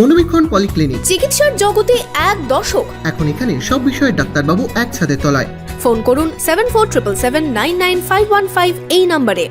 মনোবীক্ষণ polyclinic, চিকিৎসার জগতে এক দশক। এখন এখানে সব বিষয়ে ডাক্তারবাবু এক ছাদের তলায়। ফোন করুন 7477799515 এই নম্বরে।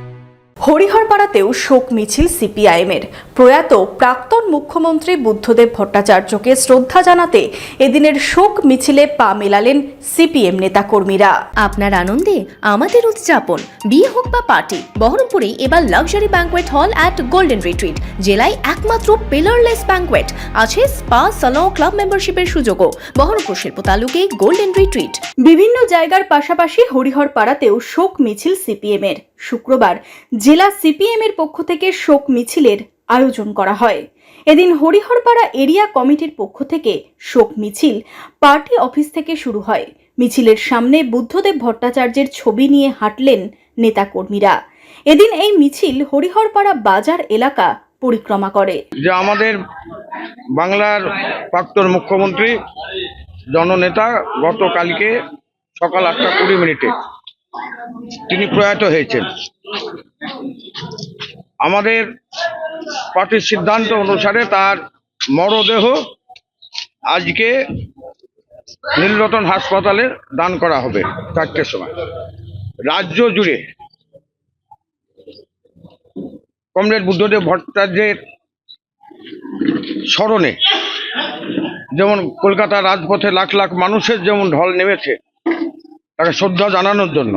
হরিহরপাড়াতেও শোক মিছিল সিপিআইএমের। প্রয়াত প্রাক্তন মুখ্যমন্ত্রী বুদ্ধদেব ভট্টাচার্যকে শ্রদ্ধা জানাতে এদিনের শোক মিছিলে পা মেলালেন সিপিএম নেতাকর্মীরা। আপনার আনন্দে আমাদের উদযাপন। বিয়ে হোক বা পার্টি, বহরমপুরে এবার luxury banquet hall at golden retreat. জেলায় একমাত্র পিলারলেস ব্যাঙ্কোয়েট, আছে স্পা, সালন, ক্লাব মেম্বারশিপের সুযোগও। বহরমপুর শিল্প তালুকে গোল্ডেন রিট্রিট। বিভিন্ন জায়গার পাশাপাশি হরিহরপাড়াতেও শোক মিছিল সিপিএমের। শুক্রবার জেলা সিপিএমের পক্ষ থেকে শোক মিছিলের আয়োজন করা হয়। এদিন হরিহরপাড়া এরিয়া কমিটির পক্ষ থেকে শোক মিছিল পার্টি অফিস থেকে শুরু হয়। মিছিলের সামনে বুদ্ধদেব ভট্টাচার্যের ছবি নিয়ে হাঁটলেন নেতাকর্মীরা। এদিন এই মিছিল হরিহরপাড়া বাজার এলাকা পরিক্রমা করে। যে আমাদের বাংলার প্রাক্তন মুখ্যমন্ত্রী জননেতা গতকালকে সকাল 8:20 তিনি প্রয়াত হয়েছেন। আমাদের পার্টির সিদ্ধান্ত অনুসারে তার মরদেহ আজকে নীলরতন হাসপাতালে দান করা হবে 4টের সময়। রাজ্য জুড়ে কমরেড বুদ্ধদেব ভট্টাচার্যের স্মরণে যেমন কলকাতা রাজপথে লাখ লাখ মানুষের যেমন ঢল নেমেছে তাকে শ্রদ্ধা জানানোর জন্য,